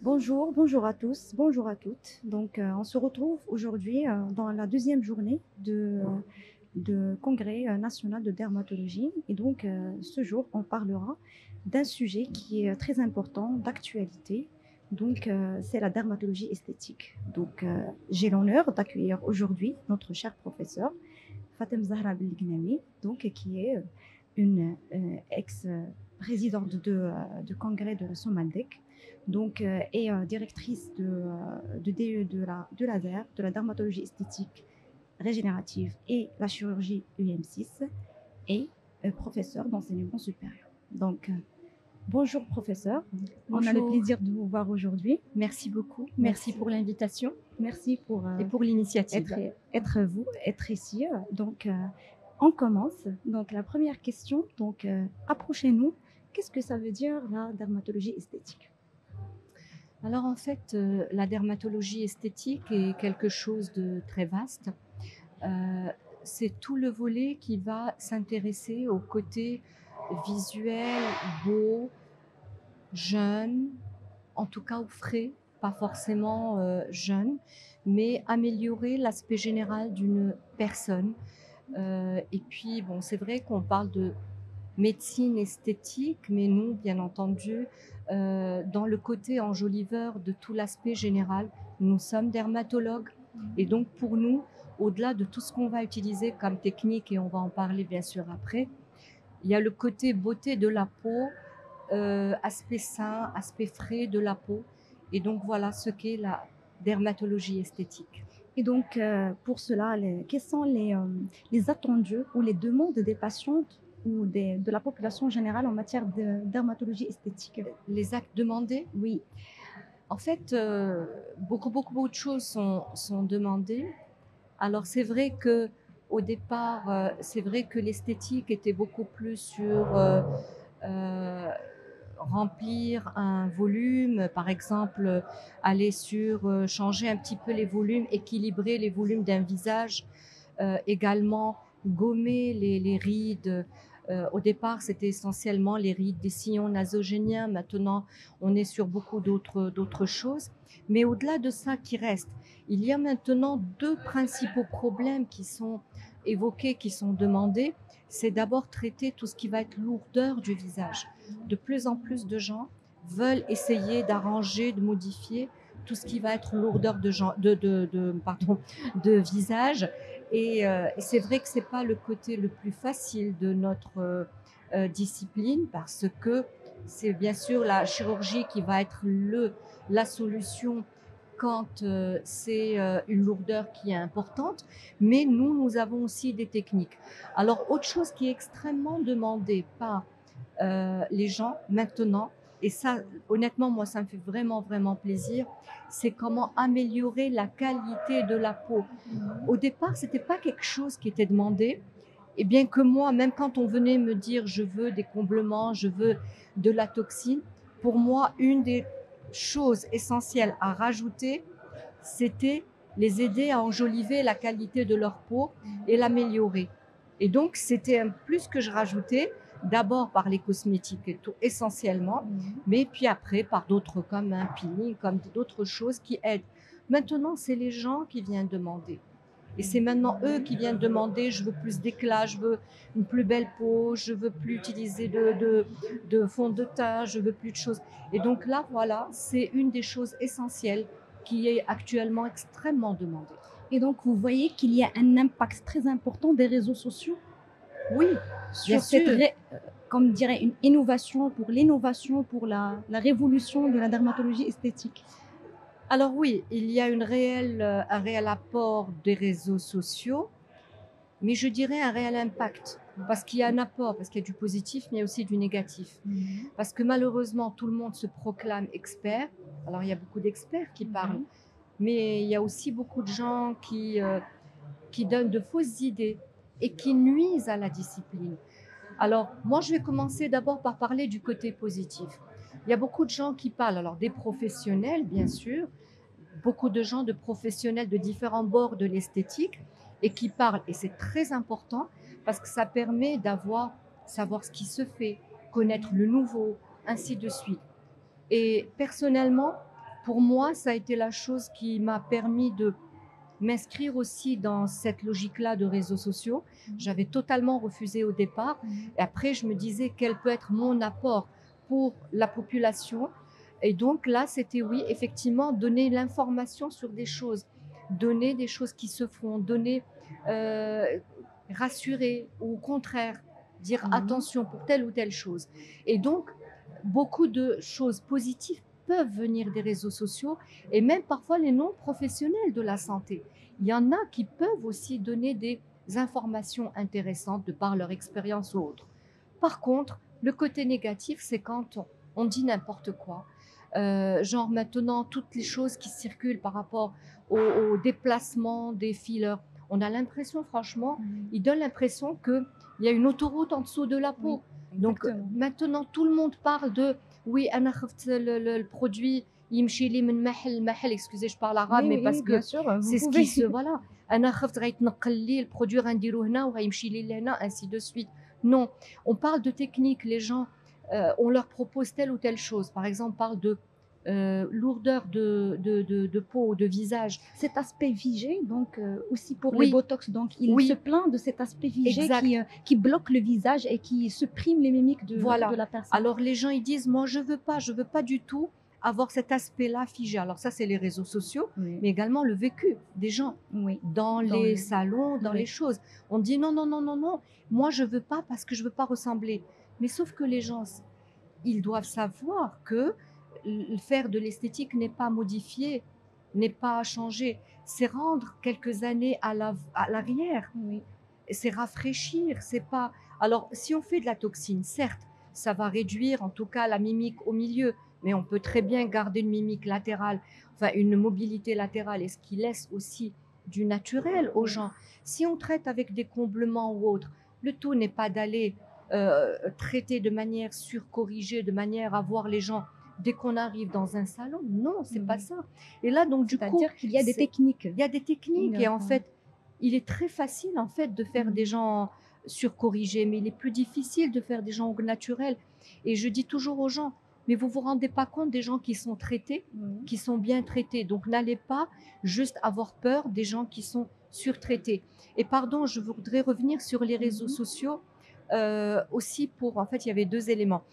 Bonjour à tous, bonjour à toutes. On se retrouve aujourd'hui dans la deuxième journée de congrès national de dermatologie. Ce jour, on parlera d'un sujet qui est très important, d'actualité. C'est la dermatologie esthétique. J'ai l'honneur d'accueillir aujourd'hui notre cher professeur Fatem Zahra Belgnami, qui est une ex-présidente de congrès de la Somaldec, et directrice de l'ADER, de la dermatologie esthétique régénérative et la chirurgie UM6, et professeur d'enseignement supérieur. Bonjour professeur, on a le Bonjour, plaisir de vous voir aujourd'hui. merci beaucoup. Merci. Merci pour l'invitation Merci pour et pour l'initiative. être ici. On commence. La première question, approchez-nous. Qu'est-ce que ça veut dire la dermatologie esthétique? Alors en fait, la dermatologie esthétique est quelque chose de très vaste. Euh, c'est tout le volet qui va s'intéresser au côté visuel, beau, jeune, en tout cas au frais, pas forcément jeune, mais améliorer l'aspect général d'une personne. Et puis, bon, c'est vrai qu'on parle de médecine esthétique, mais nous, bien entendu, dans le côté enjoliveur de tout l'aspect général, nous sommes dermatologues. Et donc, pour nous, au-delà de tout ce qu'on va utiliser comme technique, et on va en parler bien sûr après, il y a le côté beauté de la peau, aspect sain, aspect frais de la peau. Et donc, voilà ce qu'est la dermatologie esthétique. Pour cela, quels sont les attendus ou les demandes des patientes ou de la population générale en matière de dermatologie esthétique? Les actes demandés, Oui. en fait, beaucoup de choses sont demandées. Alors c'est vrai que au départ, c'est vrai que l'esthétique était beaucoup plus sur euh, remplir un volume, par exemple, aller sur changer un petit peu les volumes, équilibrer les volumes d'un visage, également gommer les rides. Au départ, c'était essentiellement les rides des sillons nasogéniens. Maintenant, on est sur beaucoup d'autres choses. Mais au-delà de ça qui reste, il y a maintenant deux principaux problèmes qui sont évoqués, qui sont demandés. C'est d'abord traiter tout ce qui va être lourdeur du visage. De plus en plus de gens veulent essayer d'arranger, de modifier tout ce qui va être lourdeur de visage. Et c'est vrai que ce n'est pas le côté le plus facile de notre discipline, parce que c'est bien sûr la chirurgie qui va être la solution quand c'est une lourdeur qui est importante, mais nous avons aussi des techniques. Alors, autre chose qui est extrêmement demandée par les gens maintenant, et ça, honnêtement, moi, ça me fait vraiment plaisir, c'est comment améliorer la qualité de la peau. Au départ, c'était pas quelque chose qui était demandé, et bien que moi, même quand on venait me dire je veux des comblements, je veux de la toxine, pour moi, une des choses essentielles à rajouter, c'était les aider à enjoliver la qualité de leur peau et l'améliorer. Et donc, c'était un plus que je rajoutais, d'abord par les cosmétiques et tout, essentiellement, mais puis après par d'autres comme un peeling, comme d'autres choses qui aident. Maintenant, c'est les gens qui viennent demander. Et c'est maintenant eux qui viennent demander, je veux plus d'éclat, je veux une plus belle peau, je veux plus utiliser de fond de teint, je veux plus de choses. Et donc là, voilà, c'est une des choses essentielles qui est actuellement extrêmement demandée. Et donc, vous voyez qu'il y a un impact très important des réseaux sociaux Oui, bien sur sûr. comme dirait, une innovation, pour l'innovation, pour la révolution de la dermatologie esthétique. Alors oui, il y a un réel apport des réseaux sociaux, mais je dirais un réel impact. Parce qu'il y a un apport, parce qu'il y a du positif, mais il y a aussi du négatif. Parce que malheureusement, tout le monde se proclame expert. Alors il y a beaucoup d'experts qui parlent, mais il y a aussi beaucoup de gens qui donnent de fausses idées et qui nuisent à la discipline. Alors moi, je vais commencer d'abord par parler du côté positif. Il y a beaucoup de gens qui parlent, alors des professionnels bien sûr, beaucoup de gens de professionnels de différents bords de l'esthétique, et qui parlent, et c'est très important parce que ça permet savoir ce qui se fait, connaître le nouveau, ainsi de suite. Et personnellement, pour moi, ça a été la chose qui m'a permis de m'inscrire aussi dans cette logique-là de réseaux sociaux. J'avais totalement refusé au départ. Et après, je me disais quel peut être mon apport pour la population. Et donc là, c'était oui, effectivement, donner l'information sur des choses, donner des choses qui se font, donner, rassurer ou au contraire, dire attention pour telle ou telle chose. Et donc, beaucoup de choses positives peuvent venir des réseaux sociaux et même parfois les non-professionnels de la santé. Il y en a qui peuvent aussi donner des informations intéressantes de par leur expérience ou autre. Par contre, le côté négatif, c'est quand on dit n'importe quoi. Genre maintenant, toutes les choses qui circulent par rapport au déplacement des fileurs. On a l'impression, franchement, ils donnent l'impression qu'il y a une autoroute en dessous de la peau. Donc maintenant, tout le monde parle de oui, le produit, excusez, je parle arabe, mais parce que c'est ce qui se. Voilà. Le produit, ainsi de suite. Non, on parle de technique. Les gens, on leur propose telle ou telle chose. Par exemple, on parle de lourdeur de peau ou de visage. Cet aspect vigé, donc aussi pour les botox, donc il se plaint de cet aspect vigé qui bloque le visage et qui supprime les mimiques de la personne. Alors les gens ils disent moi je veux pas du tout avoir cet aspect-là figé. Alors ça c'est les réseaux sociaux, mais également le vécu des gens dans les salons, dans les choses. On dit non, moi je veux pas parce que je veux pas ressembler. Mais sauf que les gens, ils doivent savoir que faire de l'esthétique n'est pas modifier, n'est pas changer, c'est rendre quelques années à l'arrière, c'est rafraîchir, c'est pas. Alors si on fait de la toxine, certes, ça va réduire en tout cas la mimique au milieu, mais on peut très bien garder une mimique latérale, enfin une mobilité latérale, et ce qui laisse aussi du naturel aux gens. Si on traite avec des comblements ou autre, le tout n'est pas d'aller traiter de manière surcorrigée, de manière à voir les gens dès qu'on arrive dans un salon. Non, c'est pas ça. Et là, donc du coup, c'est-à-dire qu'il y a des techniques. Il y a des techniques et en fait, il est très facile en fait de faire des gens surcorrigés, mais il est plus difficile de faire des gens naturels. Et je dis toujours aux gens, mais vous vous rendez pas compte des gens qui sont traités, qui sont bien traités. Donc n'allez pas juste avoir peur des gens qui sont surtraités. Et pardon, je voudrais revenir sur les réseaux sociaux. Aussi pour, en fait, il y avait deux éléments.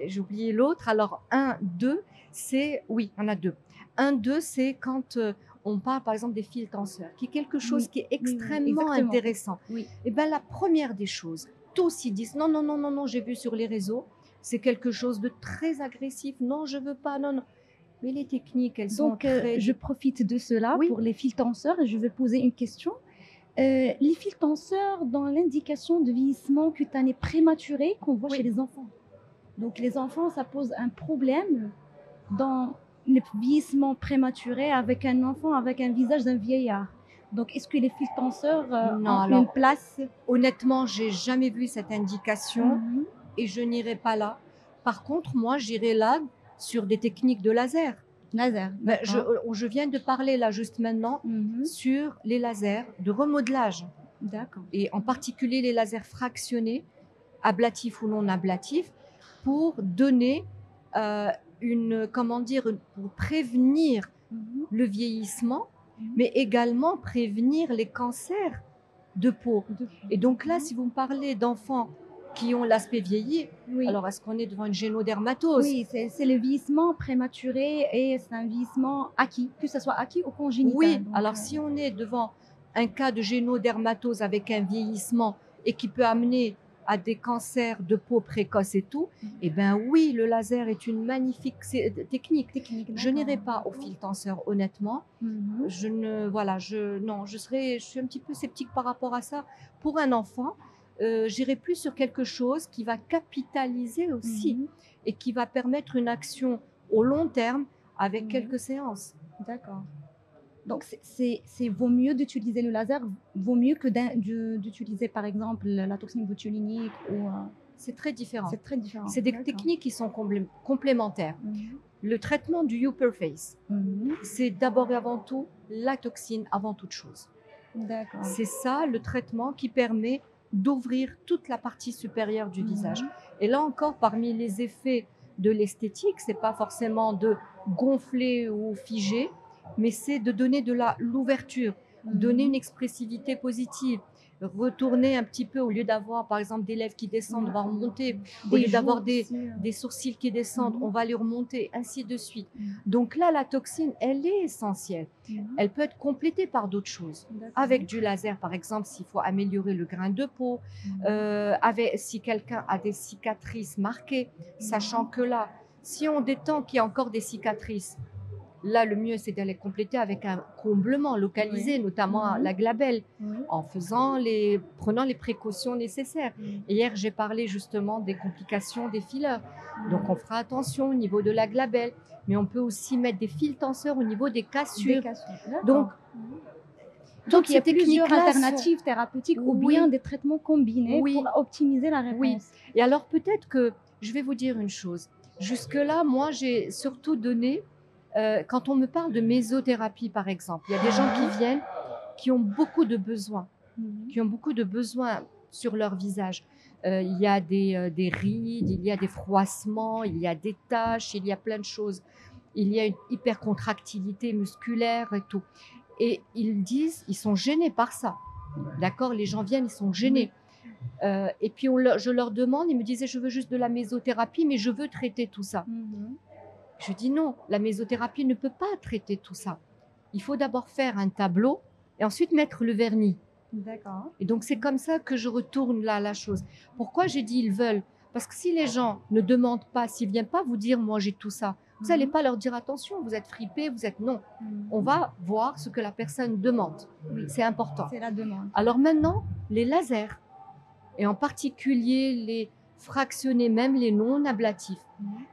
J'ai oublié l'autre. Alors, 1, 2, c'est, oui, on a deux. 1, 2, c'est quand on parle, par exemple, des fils tenseurs, qui est quelque chose qui est extrêmement intéressant. Et bien, la première des choses, tous ils disent non, j'ai vu sur les réseaux, c'est quelque chose de très agressif. Non, je veux pas, non. Mais les techniques, elles sont très... je profite de cela pour les fils tenseurs et je vais poser une question. Les fils tenseurs dans l'indication de vieillissement cutané prématuré qu'on voit chez les enfants. Donc les enfants, ça pose un problème dans le vieillissement prématuré avec un enfant avec un visage d'un vieillard. Donc est-ce que les fils tenseurs ont une place? Honnêtement, j'ai jamais vu cette indication et je n'irai pas là. Par contre, moi, j'irai là sur des techniques de laser. Je viens de parler là juste maintenant sur les lasers de remodelage. D'accord. Et en particulier les lasers fractionnés, ablatifs ou non ablatifs, pour donner pour prévenir le vieillissement, mais également prévenir les cancers de peau. Et donc là, si vous me parlez d'enfants qui ont l'aspect vieilli, alors est-ce qu'on est devant une génodermatose? Oui, c'est le vieillissement prématuré et c'est un vieillissement acquis, que ce soit acquis ou congénital. Oui, donc, alors si on est devant un cas de génodermatose avec un vieillissement et qui peut amener à des cancers de peau précoces et tout, eh bien oui, le laser est une magnifique technique. Je n'irai pas au fil tenseur, honnêtement. Je suis un petit peu sceptique par rapport à ça. Pour un enfant, j'irai plus sur quelque chose qui va capitaliser aussi et qui va permettre une action au long terme avec quelques séances. D'accord. Donc, vaut mieux d'utiliser le laser, vaut mieux que d'utiliser par exemple la toxine botuliниque ou... C'est très différent. C'est très différent. C'est des techniques qui sont complémentaires. Le traitement du Hyperface, c'est d'abord et avant tout la toxine avant toute chose. D'accord. C'est ça le traitement qui permet d'ouvrir toute la partie supérieure du visage. Et là encore, parmi les effets de l'esthétique, c'est pas forcément de gonfler ou figer, mais c'est de donner de l'ouverture, donner une expressivité positive, retourner un petit peu, au lieu d'avoir par exemple des lèvres qui descendent, on va remonter, au lieu d'avoir des sourcils qui descendent, on va les remonter, ainsi de suite. Donc là, la toxine, elle est essentielle. Elle peut être complétée par d'autres choses. Avec du laser, par exemple, s'il faut améliorer le grain de peau, si quelqu'un a des cicatrices marquées, sachant que là, si on détend qu'il y a encore des cicatrices, là, le mieux, c'est d'aller compléter avec un comblement localisé, notamment la glabelle, en prenant les précautions nécessaires. Et hier, j'ai parlé justement des complications des fillers. Donc, on fera attention au niveau de la glabelle, mais on peut aussi mettre des fils tenseurs au niveau des cassures. Donc, il y a plusieurs alternatives thérapeutiques ou bien des traitements combinés pour optimiser la réponse. Oui. Et alors, peut-être que je vais vous dire une chose. Jusque-là, moi, j'ai surtout donné, quand on me parle de mésothérapie, par exemple, il y a des gens qui viennent, qui ont beaucoup de besoins, sur leur visage. Il y a des rides, il y a des froissements, il y a des taches, il y a plein de choses. Il y a une hypercontractilité musculaire et tout. Et ils disent, ils sont gênés par ça. D'accord, les gens viennent, ils sont gênés. Et puis je leur demande, ils me disaient, je veux juste de la mésothérapie, mais je veux traiter tout ça. Je dis non, la mésothérapie ne peut pas traiter tout ça. Il faut d'abord faire un tableau et ensuite mettre le vernis. D'accord. Et donc c'est comme ça que je retourne là la chose. Pourquoi j'ai dit ils veulent? Parce que si les gens ne demandent pas, s'ils ne viennent pas vous dire, moi j'ai tout ça, vous n'allez pas leur dire, attention, vous êtes fripé, vous êtes non. On va voir ce que la personne demande. Oui. C'est important. C'est la demande. Alors maintenant, les lasers, et en particulier les fractionnés, même les non ablatifs,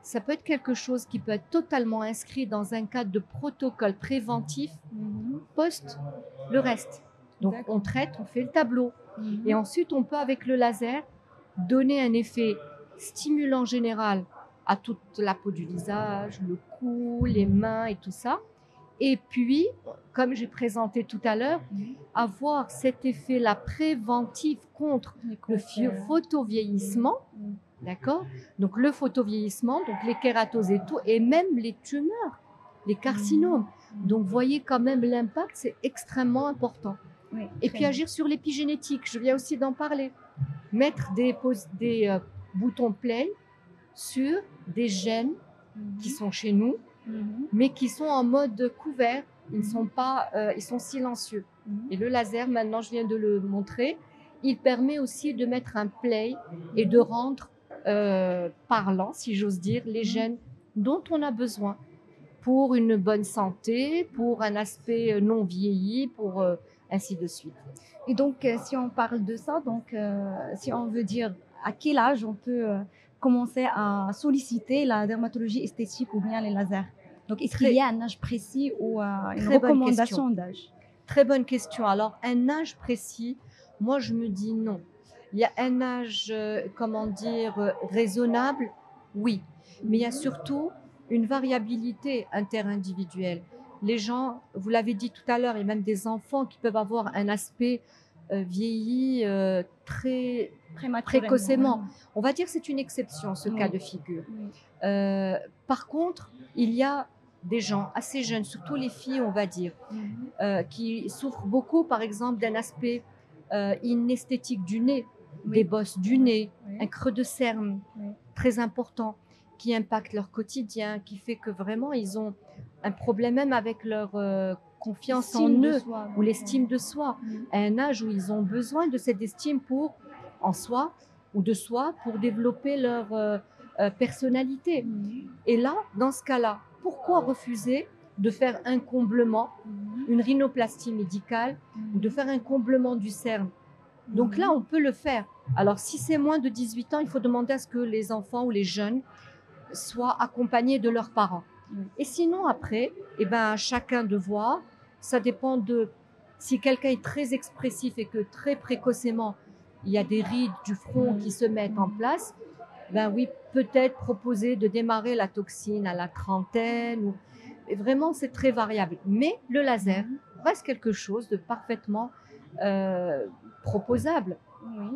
ça peut être quelque chose qui peut être totalement inscrit dans un cadre de protocole préventif post le reste. Donc on traite, on fait le tableau. Et ensuite, on peut avec le laser donner un effet stimulant général à toute la peau du visage, le cou, les mains et tout ça. Et puis, comme j'ai présenté tout à l'heure, avoir cet effet-là préventif contre le photovieillissement, d'accord? Donc le photovieillissement, donc les kératoses et tout, et même les tumeurs, les carcinomes. Donc voyez quand même l'impact, c'est extrêmement important. Oui, et puis agir sur l'épigénétique, je viens aussi d'en parler. Mettre des boutons play sur des gènes qui sont chez nous, mais qui sont en mode couvert, ils sont silencieux. Et le laser, maintenant je viens de le montrer, il permet aussi de mettre un play et de rendre parlant, si j'ose dire, les gènes dont on a besoin pour une bonne santé, pour un aspect non vieilli, pour ainsi de suite. Et donc, si on parle de ça, donc, si on veut dire à quel âge on peut commencer à solliciter la dermatologie esthétique ou bien les lasers? Donc, est-ce qu'il y a un âge précis ou une recommandation d'âge? Très bonne question. Alors, un âge précis, moi, je me dis non. Il y a un âge, raisonnable, oui. Mais il y a surtout une variabilité interindividuelle. Les gens, vous l'avez dit tout à l'heure, il y a même des enfants qui peuvent avoir un aspect vieilli très précocement. On va dire que c'est une exception, ce cas de figure. Par contre, il y a des gens assez jeunes, surtout les filles, on va dire, qui souffrent beaucoup, par exemple, d'un aspect inesthétique du nez, des bosses du nez, un creux de cerne très important, qui impacte leur quotidien, qui fait que vraiment ils ont un problème même avec leur confiance en eux ou l'estime de soi, à un âge où ils ont besoin de cette estime en soi ou de soi pour développer leur personnalité. Et là, dans ce cas-là, pourquoi refuser de faire un comblement, une rhinoplastie médicale, ou de faire un comblement du cerne? Donc là, on peut le faire. Alors, si c'est moins de 18 ans, il faut demander à ce que les enfants ou les jeunes soient accompagnés de leurs parents. Et sinon, après, chacun de voir. Ça dépend de si quelqu'un est très expressif et que très précocement, il y a des rides du front qui se mettent en place. Ben oui, peut-être proposer de démarrer la toxine à la trentaine. Vraiment, c'est très variable. Mais le laser reste quelque chose de parfaitement proposable.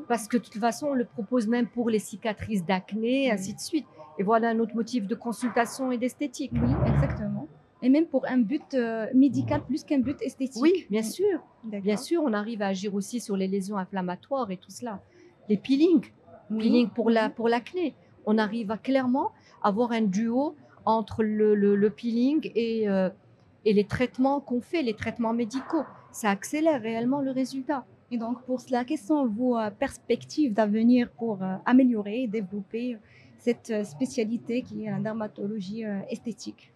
Parce que de toute façon, on le propose même pour les cicatrices d'acné, ainsi de suite. Et voilà un autre motif de consultation et d'esthétique. Oui, exactement. Et même pour un but médical plus qu'un but esthétique. Oui, bien sûr. D'accord. Bien sûr, on arrive à agir aussi sur les lésions inflammatoires et tout cela. Les peelings, Oui, pour oui. l'acné. On arrive à clairement avoir un duo entre le peeling et les traitements qu'on fait, les traitements médicaux. Ça accélère réellement le résultat. Et donc, pour cela, quelles sont vos perspectives d'avenir pour améliorer et développer cette spécialité qui est la dermatologie esthétique?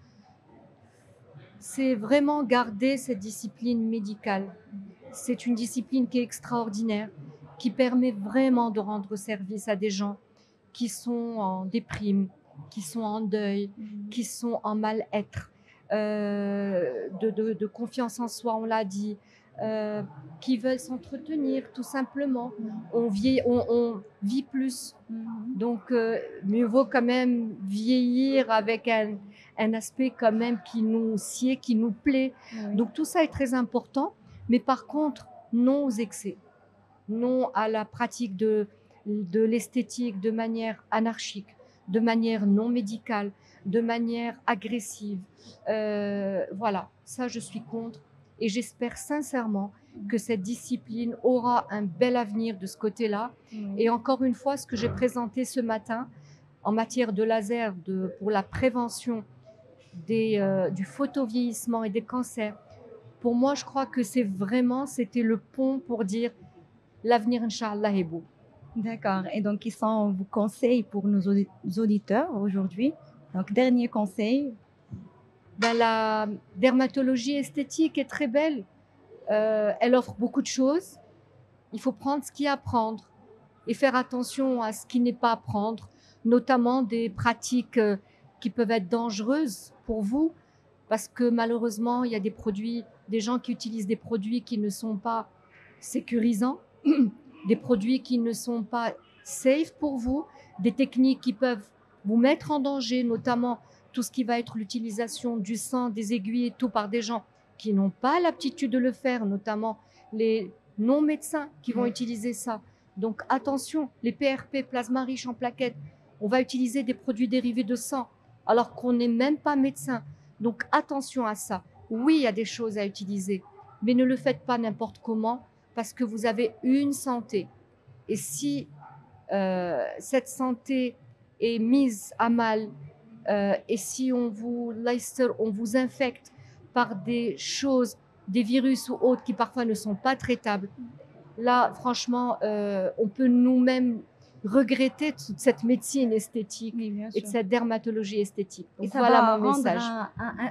C'est vraiment garder cette discipline médicale. C'est une discipline qui est extraordinaire, qui permet vraiment de rendre service à des gens qui sont en déprime, qui sont en deuil, qui sont en mal-être, de confiance en soi, on l'a dit, qui veulent s'entretenir tout simplement. On vit plus. Donc, mieux vaut quand même vieillir avec un aspect quand même qui nous sied, qui nous plaît. Oui. Donc, tout ça est très important. Mais par contre, non aux excès. Non à la pratique de l'esthétique de manière anarchique, de manière non médicale, de manière agressive. Voilà, ça je suis contre et j'espère sincèrement que cette discipline aura un bel avenir de ce côté-là. Oui. Et encore une fois, ce que j'ai présenté ce matin en matière de laser pour la prévention du photovieillissement et des cancers, pour moi, je crois que c'était le pont pour dire l'avenir, Inch'Allah, est beau. D'accord. Et donc, quels sont vos conseils pour nos auditeurs aujourd'hui? Donc, dernier conseil. Ben, la dermatologie esthétique est très belle. Elle offre beaucoup de choses. Il faut prendre ce qu'il y a à prendre et faire attention à ce qui n'est pas à prendre, notamment des pratiques qui peuvent être dangereuses pour vous, parce que malheureusement, il y a des gens qui utilisent des produits qui ne sont pas sécurisants, des produits qui ne sont pas safe pour vous, des techniques qui peuvent vous mettre en danger, notamment tout ce qui va être l'utilisation du sang, des aiguilles et tout par des gens qui n'ont pas l'aptitude de le faire, notamment les non-médecins qui vont utiliser ça. Donc attention, les PRP, plasma riche en plaquettes, on va utiliser des produits dérivés de sang alors qu'on n'est même pas médecin. Donc attention à ça. Oui, il y a des choses à utiliser, mais ne le faites pas n'importe comment parce que vous avez une santé. Et si cette santé est mise à mal et si on vous infecte par des choses, des virus ou autres qui parfois ne sont pas traitables, là, franchement, on peut nous-mêmes regretter toute cette médecine esthétique et de cette dermatologie esthétique. Donc, et ça voilà va mon rendre message.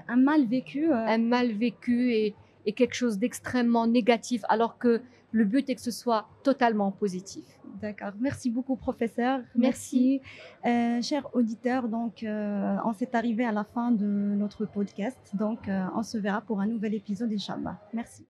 un mal vécu. Un mal vécu et quelque chose d'extrêmement négatif, alors que le but est que ce soit totalement positif. D'accord. Merci beaucoup, professeur. Merci. Chers auditeurs, donc, on s'est arrivé à la fin de notre podcast. Donc, on se verra pour un nouvel épisode, Inch'Allah. Merci.